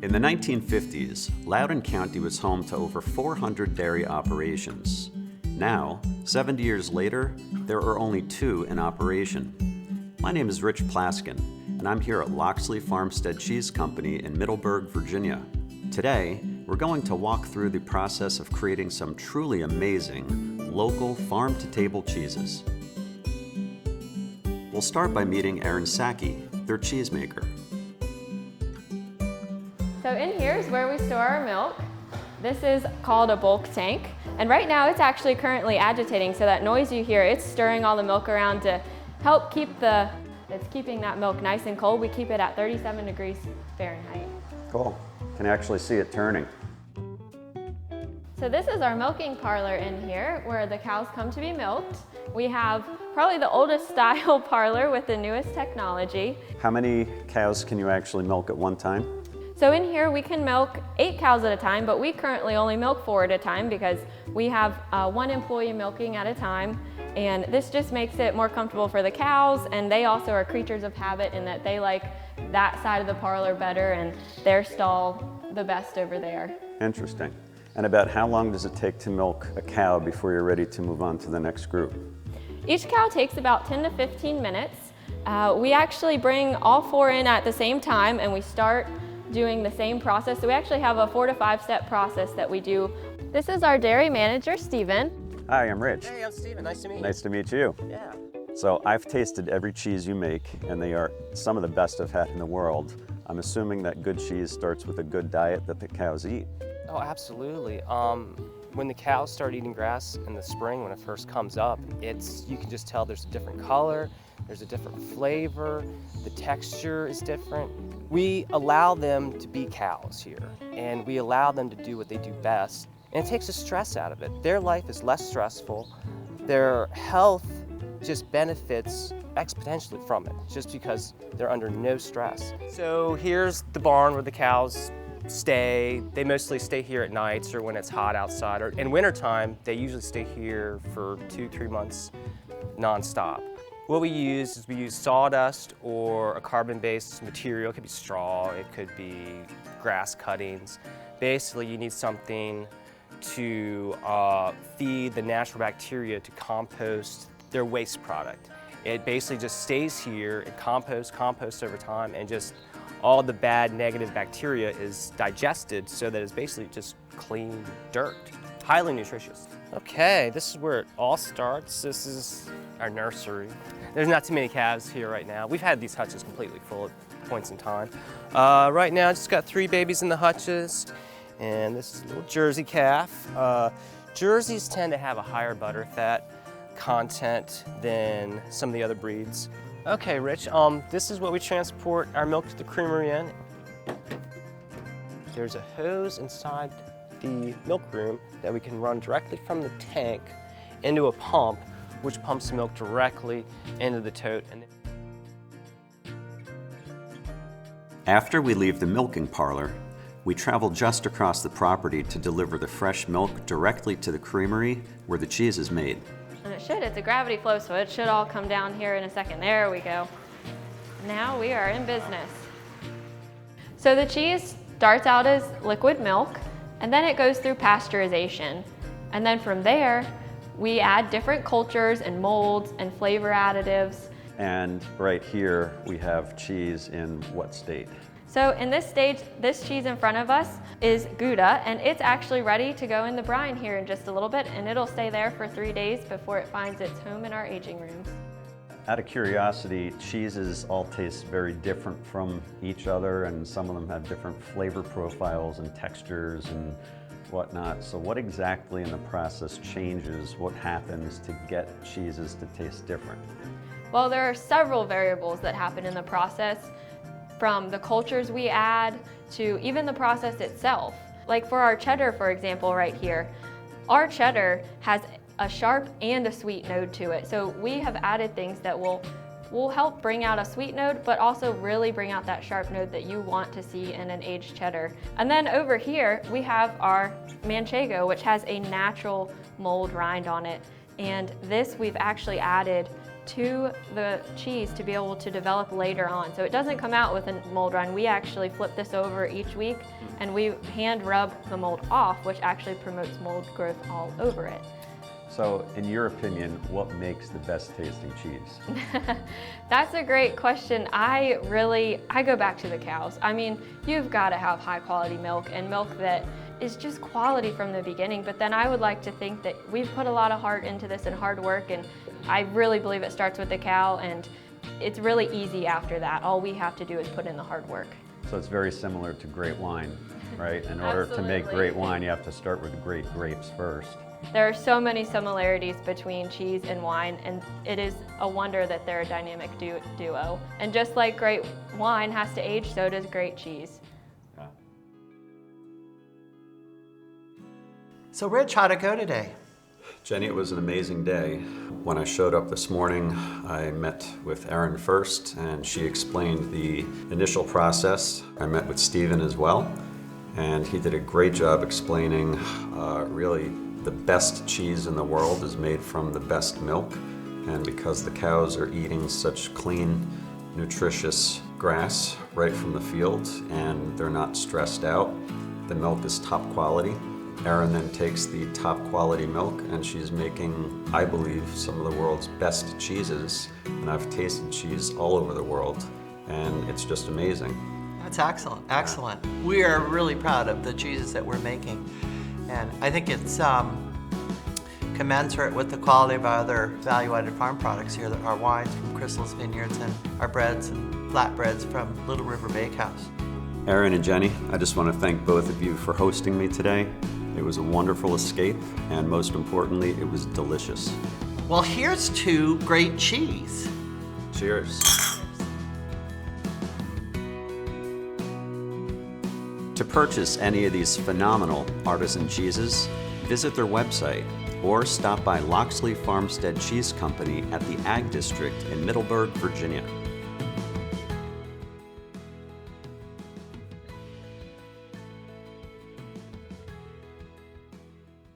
In the 1950s, Loudoun County was home to over 400 dairy operations. Now, 70 years later, there are only 2 in operation. My name is Rich Plaskin, and I'm here at Locksley Farmstead Cheese Company in Middleburg, Virginia. Today, we're going to walk through the process of creating some truly amazing, local farm-to-table cheeses. We'll start by meeting Aaron Sacchi, their cheesemaker. So in here is where we store our milk. This is called a bulk tank. And right now it's actually currently agitating, so that noise you hear, it's stirring all the milk around to help keep it's keeping that milk nice and cold. We keep it at 37 degrees Fahrenheit. Cool. Can actually see it turning. So this is our milking parlor in here where the cows come to be milked. We have probably the oldest style parlor with the newest technology. How many cows can you actually milk at one time? So in here we can milk 8 cows at a time, but we currently only milk 4 at a time because we have 1 employee milking at a time. And this just makes it more comfortable for the cows, and they also are creatures of habit in that they like that side of the parlor better and their stall the best over there. Interesting. And about how long does it take to milk a cow before you're ready to move on to the next group? Each cow takes about 10 to 15 minutes. We actually bring all 4 in at the same time and we start doing the same process. So we actually have a 4 to 5 step process that we do. This is our dairy manager, Steven. Hi, I'm Rich. Hey, I'm Steven. Nice to meet you. Nice to meet you. Yeah. So I've tasted every cheese you make, and they are some of the best I've had in the world. I'm assuming that good cheese starts with a good diet that the cows eat. Oh, absolutely. When the cows start eating grass in the spring, when it first comes up, you can just tell there's a different color, there's a different flavor, the texture is different. We allow them to be cows here, and we allow them to do what they do best, and it takes the stress out of it. Their life is less stressful. Their health just benefits exponentially from it, just because they're under no stress. So here's the barn where the cows stay. They mostly stay here at nights or when it's hot outside. Or in wintertime, they usually stay here for 2-3 months nonstop. What we use is we use sawdust or a carbon-based material. It could be straw, it could be grass cuttings. Basically, you need something to feed the natural bacteria to compost their waste product. It basically just stays here, it composts over time, and just all the bad negative bacteria is digested so that it's basically just clean dirt. Highly nutritious. Okay, this is where it all starts. This is our nursery. There's not too many calves here right now. We've had these hutches completely full at points in time. Right now, I just got 3 babies in the hutches, and this is a little Jersey calf. Jerseys tend to have a higher butter fat content than some of the other breeds. Okay, Rich, this is what we transport our milk to the creamery in. There's a hose inside the milk room that we can run directly from the tank into a pump, which pumps the milk directly into the tote. After we leave the milking parlor, we travel just across the property to deliver the fresh milk directly to the creamery where the cheese is made. And it's a gravity flow, so it should all come down here in a second. There we go. Now we are in business. So the cheese starts out as liquid milk, and then it goes through pasteurization. And then from there, we add different cultures and molds and flavor additives. And right here, we have cheese in what state? So in this stage, this cheese in front of us is Gouda, and it's actually ready to go in the brine here in just a little bit, and it'll stay there for 3 days before it finds its home in our aging rooms. Out of curiosity, cheeses all taste very different from each other, and some of them have different flavor profiles and textures and whatnot. So what exactly in the process changes? What happens to get cheeses to taste different? Well, there are several variables that happen in the process, from the cultures we add to even the process itself. Like for our cheddar, for example, right here, our cheddar has a sharp and a sweet note to it. So we have added things that will help bring out a sweet note, but also really bring out that sharp note that you want to see in an aged cheddar. And then over here, we have our Manchego, which has a natural mold rind on it. And this we've actually added to the cheese to be able to develop later on. So it doesn't come out with a mold rind. We actually flip this over each week and we hand rub the mold off, which actually promotes mold growth all over it. So, in your opinion, what makes the best tasting cheese? That's a great question. I go back to the cows. I mean, you've got to have high quality milk and milk that is just quality from the beginning, but then I would like to think that we've put a lot of heart into this and hard work, and I really believe it starts with the cow, and it's really easy after that. All we have to do is put in the hard work. So it's very similar to great wine, right? In order to make Absolutely. great wine, you have to start with great grapes first. There are so many similarities between cheese and wine, and it is a wonder that they're a dynamic duo. And just like great wine has to age, so does great cheese. So Rich, how'd it go today? Jenny, it was an amazing day. When I showed up this morning, I met with Erin first, and she explained the initial process. I met with Stephen as well, and he did a great job explaining really the best cheese in the world is made from the best milk, and because the cows are eating such clean, nutritious grass right from the field, and they're not stressed out, the milk is top quality. Erin then takes the top quality milk and she's making, I believe, some of the world's best cheeses. And I've tasted cheese all over the world, and it's just amazing. That's excellent, excellent. We are really proud of the cheeses that we're making. And I think it's commensurate with the quality of our other value-added farm products here, our wines from Chrysalis Vineyards and our breads and flatbreads from Little River Bakehouse. Erin and Jenny, I just want to thank both of you for hosting me today. It was a wonderful escape, and most importantly, it was delicious. Well, here's to great cheese. Cheers. To purchase any of these phenomenal artisan cheeses, visit their website or stop by Locksley Farmstead Cheese Company at the Ag District in Middleburg, Virginia.